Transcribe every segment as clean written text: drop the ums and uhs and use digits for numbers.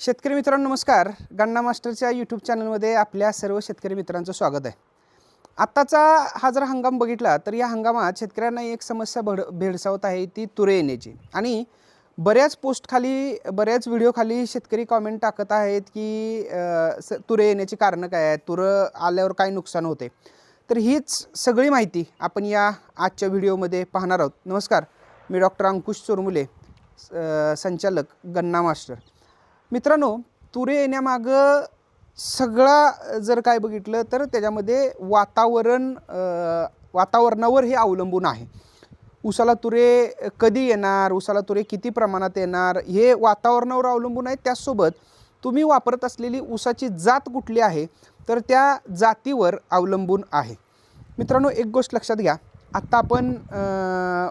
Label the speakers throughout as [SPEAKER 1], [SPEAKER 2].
[SPEAKER 1] शेतकरी मित्रांनो नमस्कार. गन्ना मास्टरच्या यूट्यूब चॅनलमध्ये आपल्या सर्व शेतकरी मित्रांचं स्वागत आहे. आत्ताचा हा जर हंगाम बघितला तर या हंगामात शेतकऱ्यांना एक समस्या भेडसावत आहे, ती तुरे येण्याची. आणि बऱ्याच पोस्ट खाली, बऱ्याच व्हिडिओ खाली शेतकरी कमेंट टाकत आहेत की तुरे येण्याची कारणं काय आहेत, तुरं आल्यावर काय नुकसान होते. तर हीच सगळी माहिती आपण या आजच्या व्हिडिओमध्ये पाहणार आहोत. नमस्कार, मी डॉक्टर अंकुश चोरमुले, संचालक गन्ना मास्टर. मित्रांनो, तुरे येण्यामागं सगळा जर काय बघितलं तर त्याच्यामध्ये वातावरणावर हे अवलंबून आहे. उसाला तुरे कधी येणार, उसाला तुरे किती प्रमाणात येणार, हे वातावरणावर अवलंबून आहे. त्याचसोबत तुम्ही वापरत असलेली उसाची जात कुठली आहे तर त्या जातीवर अवलंबून आहे. मित्रांनो, एक गोष्ट लक्षात घ्या. आत्ता आपण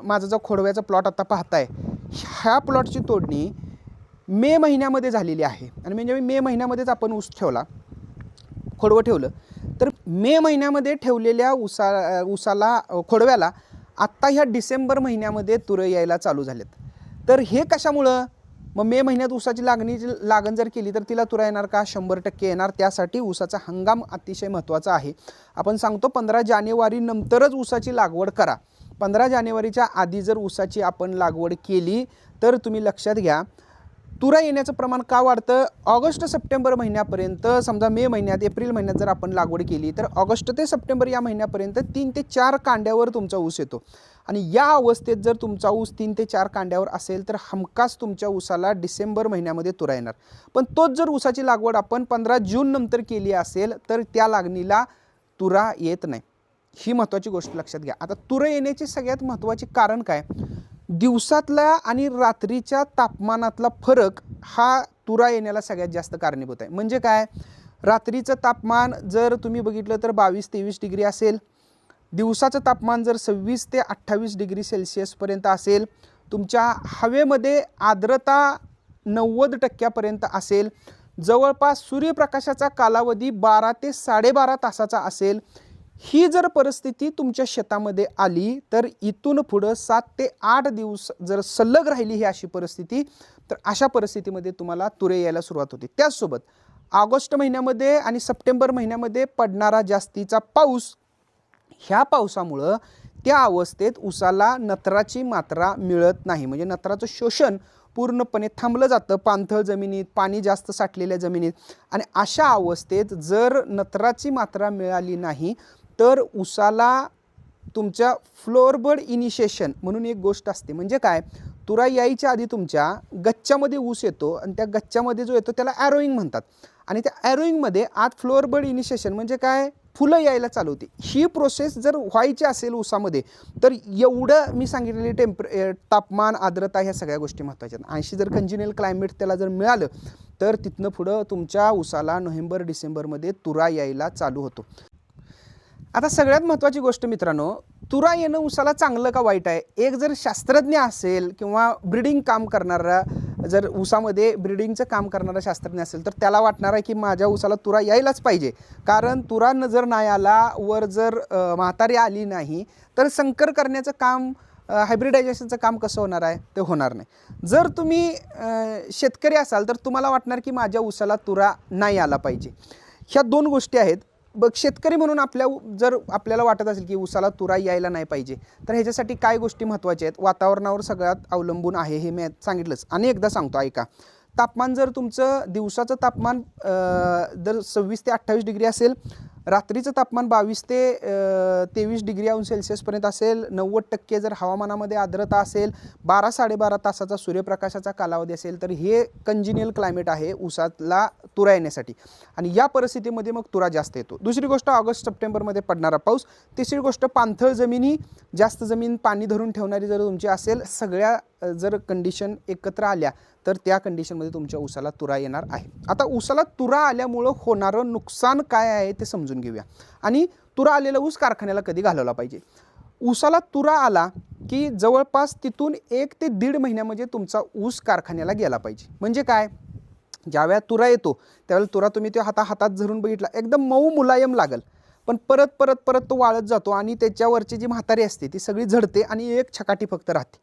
[SPEAKER 1] माझा जो खोडव्याचा प्लॉट आता पाहताय, ह्या प्लॉटची तोडणी मे महिन्यामध्ये झालेली आहे. आणि म्हणजे मे महिन्यामध्येच आपण ऊस ठेवला, खोडवं ठेवलं. तर मे महिन्यामध्ये ठेवलेल्या खोडव्याला आत्ता ह्या डिसेंबर महिन्यामध्ये तुरं यायला चालू झालेत. तर हे कशामुळं? मग मे महिन्यात ऊसाची लागण जर केली तर तिला तुरा येणार का? 100% येणार. त्यासाठी ऊसाचा हंगाम अतिशय महत्त्वाचा आहे. आपण सांगतो 15 जानेवारी नंतरच ऊसाची लागवड करा. 15 जानेवारीच्या आधी जर ऊसाची आपण लागवड केली तर तुम्ही लक्षात घ्या, तुरा येण्याचं प्रमाण का वाढतं? ऑगस्ट सप्टेंबर महिन्यापर्यंत, समजा मे महिन्यात, एप्रिल महिन्यात जर आपण लागवड केली तर ऑगस्ट ते सप्टेंबर या महिन्यापर्यंत 3 ते 4 कांड्यावर तुमचा ऊस येतो. आणि या अवस्थेत जर तुमचा ऊस 3 ते 4 कांड्यावर असेल तर हमखास तुमच्या ऊसाला डिसेंबर महिन्यामध्ये तुरा येणार. पण तोच जर ऊसाची लागवड आपण 15 जून नंतर केली असेल तर त्या लागणीला तुरा येत नाही. ही महत्त्वाची गोष्ट लक्षात घ्या. आता तुरा येण्याचे सगळ्यात महत्त्वाचे कारण काय? दिवसातला आणि रात्रीच्या तापमानातला फरक हा तुरा येण्याला सगळ्यात जास्त कारणीभूत आहे. म्हणजे काय? रात्रीचं तापमान जर तुम्ही बघितलं तर 22-23 डिग्री असेल, दिवसाचं तापमान जर 26 ते 28 डिग्री सेल्सिअसपर्यंत असेल, तुमच्या हवेमध्ये आर्द्रता 90% असेल, जवळपास सूर्यप्रकाशाचा कालावधी 12 ते 12.5 तासाचा असेल. ही जर परिस्थिती तुमच्या शेतामध्ये आली तर इथून पुढं 7 ते 8 दिवस जर सलग राहिली ही अशी परिस्थिती, तर अशा परिस्थितीमध्ये तुम्हाला तुरे यायला सुरुवात होते. त्याचसोबत ऑगस्ट महिन्यामध्ये आणि सप्टेंबर महिन्यामध्ये पडणारा जास्तीचा पाऊस, ह्या पावसामुळं त्या अवस्थेत ऊसाला नत्राची मात्रा मिळत नाही. म्हणजे नत्राचं शोषण पूर्णपणे थांबलं जातं पाणथळ जमिनीत, पाणी जास्त साठलेल्या जमिनीत. आणि अशा अवस्थेत जर नत्राची मात्रा मिळाली नाही तर ऊसाला तुमच्या फ्लोअरबड इनिशिएशन म्हणून एक गोष्ट असते. म्हणजे काय? तुरा यायच्या आधी तुमच्या गच्च्यामध्ये ऊस येतो आणि त्या गच्च्यामध्ये जो येतो त्याला ॲरोईंग म्हणतात. आणि त्या ॲरोईंगमध्ये आत फ्लोअरबड इनिशिएशन म्हणजे काय? फुलं यायला चालू होते. ही प्रोसेस जर व्हायची असेल ऊसामध्ये तर एवढं मी सांगितलेली तापमान, आर्द्रता, ह्या सगळ्या गोष्टी महत्त्वाच्या आहेत. 80 जर कंजिनियल क्लायमेट त्याला जर मिळालं तर तिथनं पुढं तुमच्या ऊसाला नोव्हेंबर डिसेंबरमध्ये तुरा यायला चालू होतो. आता सगळ्यात महत्त्वाची गोष्ट मित्रांनो, तुरा येणं ऊसाला चांगलं का वाईट आहे? एक जर शास्त्रज्ञ असेल किंवा ब्रीडिंग काम करणारा, जर ऊसामध्ये ब्रीडिंगचं काम करणारा शास्त्रज्ञ असेल तर त्याला वाटणार आहे की माझ्या ऊसाला तुरा यायलाच पाहिजे. कारण तुरा जर नाही आला, वर जर म्हातारी आली नाही तर संकर करण्याचं काम, हायब्रिडायझेशनचं काम कसं होणार आहे? ते होणार नाही. जर तुम्ही शेतकरी असाल तर तुम्हाला वाटणार की माझ्या ऊसाला तुरा नाही आला पाहिजे. ह्या दोन गोष्टी आहेत. बघ, शेतकरी म्हणून जर आपल्याला वाटत असेल की ऊसाला तुरा यायला नाही पाहिजे तर ह्याच्यासाठी काय गोष्टी महत्त्वाच्या आहेत? वातावरणावर सगळ्यात अवलंबून आहे, हे मी सांगितलंच. आणि एकदा सांगतो ऐका. तापमान जर तुमचं दिवसाचं तापमान जर 26 ते 28 डिग्री असेल, रात्रीचं तापमान 22 ते 23 डिग्री अंश सेल्सिअसपर्यंत असेल, 90% जर हवामानामध्ये आर्द्रता असेल, 12-12.5 तासाचा सूर्यप्रकाशाचा कालावधी असेल तर हे कंजिनियल क्लायमेट आहे ऊसाला तुरा येण्यासाठी. आणि या परिस्थितीमध्ये मग तुरा जास्त येतो. दुसरी गोष्ट ऑगस्ट सप्टेंबरमध्ये पडणारा पाऊस. तिसरी गोष्ट पाणथळ जमिनी, जास्त जमीन पाणी धरून ठेवणारी जर तुमची असेल, सगळ्या जर कंडिशन एकत्र आल्या तर त्या कंडिशनमध्ये तुमच्या ऊसाला तुरा येणार आहे. आता ऊसाला तुरा आल्यामुळं होणारं नुकसान काय आहे ते समजून घेऊया. आणि तुरा आलेला ऊस कारखान्याला कधी घालवला पाहिजे? ऊसाला तुरा आला की जवळपास तिथून 1 ते 1.5 महिन्या म्हणजे तुमचा ऊस कारखान्याला गेला पाहिजे. म्हणजे काय? ज्यावेळेला तुरा येतो त्यावेळेला तुरा तुम्ही तो हातात धरून बघितला, एकदम मऊ मुलायम लागल. पण परत तो वाळत जातो आणि त्याच्यावरची जी म्हातारी असते ती सगळी झडते आणि एक छकाटी फक्त राहते.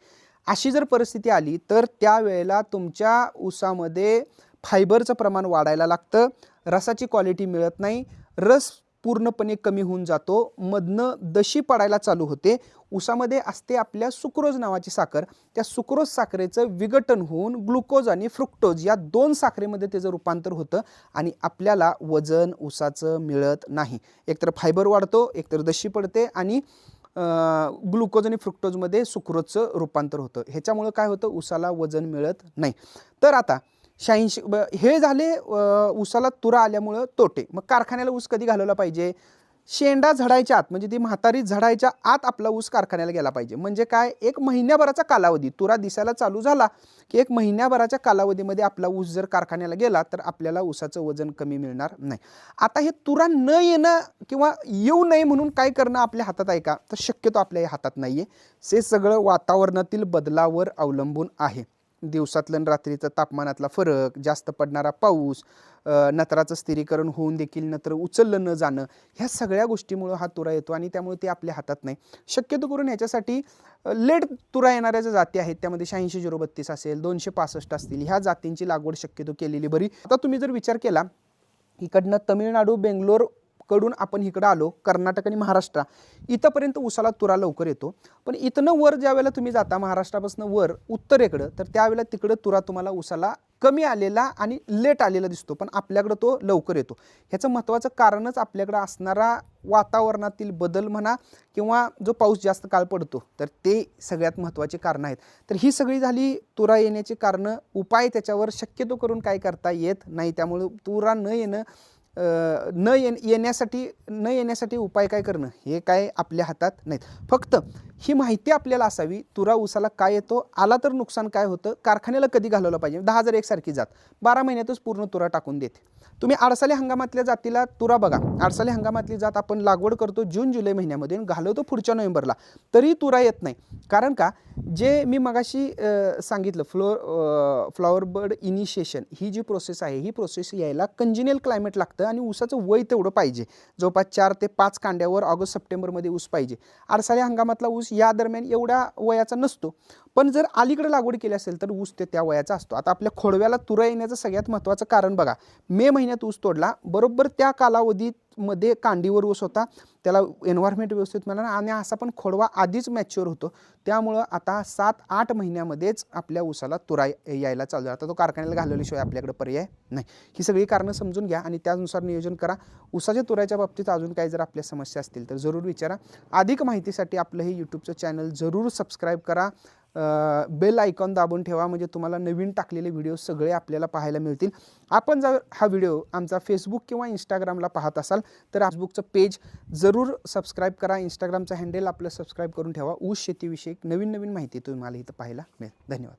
[SPEAKER 1] अशी जर परिस्थिती आली तर त्यावेळेला तुमच्या ऊसामध्ये फायबरचं प्रमाण वाढायला लागतं, रसाची क्वालिटी मिळत नाही, रस पूर्णपणे कमी होऊन जातो, मधनं दशी पडायला चालू होते. ऊसामध्ये असते आपल्या सुक्रोज नावाची साखर, त्या सुक्रोज साखरेचं विघटन होऊन ग्लुकोज आणि फ्रुक्टोज या 2 साखरेमध्ये त्याचं रूपांतर होतं आणि आपल्याला वजन ऊसाचं मिळत नाही. एकतर फायबर वाढतो, एकतर दशी पडते आणि ग्लुकोज आणि फ्रुक्टोजमध्ये सुक्रोजचं रूपांतर होतं. ह्याच्यामुळं काय होतं, ऊसाला वजन मिळत नाही. तर आता 86 हे झाले ऊसाला तुरा आल्यामुळं तोटे. मग कारखान्याला ऊस कधी घालवला पाहिजे? शेंडा झडायच्या आत, म्हणजे ती म्हातारी झडायच्या आत आपला ऊस कारखान्याला गेला पाहिजे. म्हणजे काय, 1 महिन्याभराचा कालावधी, तुरा दिसायला चालू झाला की 1 महिन्याभराच्या कालावधीमध्ये आपला ऊस जर कारखान्याला गेला तर आपल्याला ऊसाचं वजन कमी मिळणार नाही. आता हे तुरा न येणं किंवा येऊ नये म्हणून काय करणं आपल्या हातात आहे का? तर शक्यतो आपल्या हातात नाहीये. हे सगळं वातावरणातील बदलावर अवलंबून आहे. दिवसातलं रात्रीचं तापमानातला फरक, जास्त पडणारा पाऊस, नत्राचं स्थिरीकरण होऊन देखील नत्र उचललं न जाणं, ह्या सगळ्या गोष्टीमुळं हा तुरा येतो आणि त्यामुळे ते आपल्या हातात नाही. शक्यतो करून ह्याच्यासाठी लेट तुरा येणाऱ्या ज्या जाती आहेत त्यामध्ये 86-032 असेल, 265 असतील, ह्या जातींची लागवड शक्यतो केलेली बरी. आता तुम्ही जर विचार केला, इकडनं तमिळनाडू, बेंगलोर कडून आपण इकडं आलो, कर्नाटक आणि महाराष्ट्र इथंपर्यंत ऊसाला तुरा लवकर येतो. पण इथनं वर ज्या वेळेला तुम्ही जाता महाराष्ट्रापासून वर उत्तरेकडं, तर त्यावेळेला तिकडं तुरा तुम्हाला ऊसाला कमी आलेला आणि लेट आलेला दिसतो, पण आपल्याकडं तो लवकर येतो. ह्याचं महत्त्वाचं कारणच आपल्याकडं असणारा वातावरणातील बदल म्हणा किंवा जो पाऊस जास्त काळ पडतो, तर ते सगळ्यात महत्त्वाचे कारणं आहेत. तर ही सगळी झाली तुरा येण्याची कारणं. उपाय त्याच्यावर शक्यतो करून काय करता येत नाही. त्यामुळे तुरा न येणं न येण्यासाठी उपाय काय करणं हे काय आपल्या हातात नाहीत. फक्त ही माहिती आपल्याला असावी, तुरा ऊसाला काय येतो, आला तर नुकसान काय होतं, कारखान्याला कधी घालवलं पाहिजे. 10,000 एकसारखी जात 12 महिन्यातच पूर्ण तुरा टाकून देते. तुम्ही आडसाली हंगामातल्या जातीला तुरा बघा, आडसाली हंगामातली जात आपण लागवड करतो जून-जुलै महिन्यामध्ये, घालवतो पुढच्या नोव्हेंबरला, तरी तुरा येत नाही. कारण का, जे मी मगाशी सांगितलं फ्लॉवर बर्ड इनिशिएशन ही जी प्रोसेस आहे, ही प्रोसेस यायला कंजिनियल क्लायमेट लागतं आणि ऊसाचं वय तेवढं पाहिजे. जवळपास 4 ते 5 कांड्यावर ऑगस्ट-सप्टेंबरमध्ये ऊस पाहिजे. आडसाली हंगामातला ऊस या दरम्यान एवढ्या वयाचा नसतो, पण जर अलीकडे लागवड केली असेल तर ऊस त्या वयाचा असतो. आता आपल्या खोडव्याला तुरा येण्याचं सगळ्यात महत्त्वाचं कारण बघा, मे महिन्यात ऊस तोडला, बरोबर त्या कालावधीमध्ये कांडीवर ऊस होता, त्याला एन्व्हायरमेंट व्यवस्थित मिळाला आणि असा पण खोडवा आधीच मॅच्युअर होतो. त्यामुळं आता 7-8 महिन्यामध्येच आपल्या ऊसाला तुरा यायला चालू झाला. आता तो कारखान्याला घालवल्याशिवाय आपल्याकडे पर्याय नाही. ही सगळी कारणं समजून घ्या आणि त्यानुसार नियोजन करा. ऊसाच्या तुऱ्याच्या बाबतीत अजून काही जर आपल्या समस्या असतील तर जरूर विचारा. अधिक माहितीसाठी आपलं हे यूट्यूबचं चॅनल जरूर सबस्क्राईब करा. बेल आयकॉन दाबून ठेवा, म्हणजे तुम्हाला नवीन टाकलेले व्हिडिओ सगळे आपल्याला पाहायला मिळतील. आपण जर हा व्हिडिओ आमचा फेसबुक किंवा इंस्टाग्रामला पाहत असाल तर फेसबुकचं पेज जरूर सबस्क्राईब करा, इंस्टाग्रामचं हँडल आपलं सबस्क्राईब करून ठेवा. ऊस शेतीविषयी नवीन माहिती तुम्हाला इथं पाहायला मिळेल. धन्यवाद.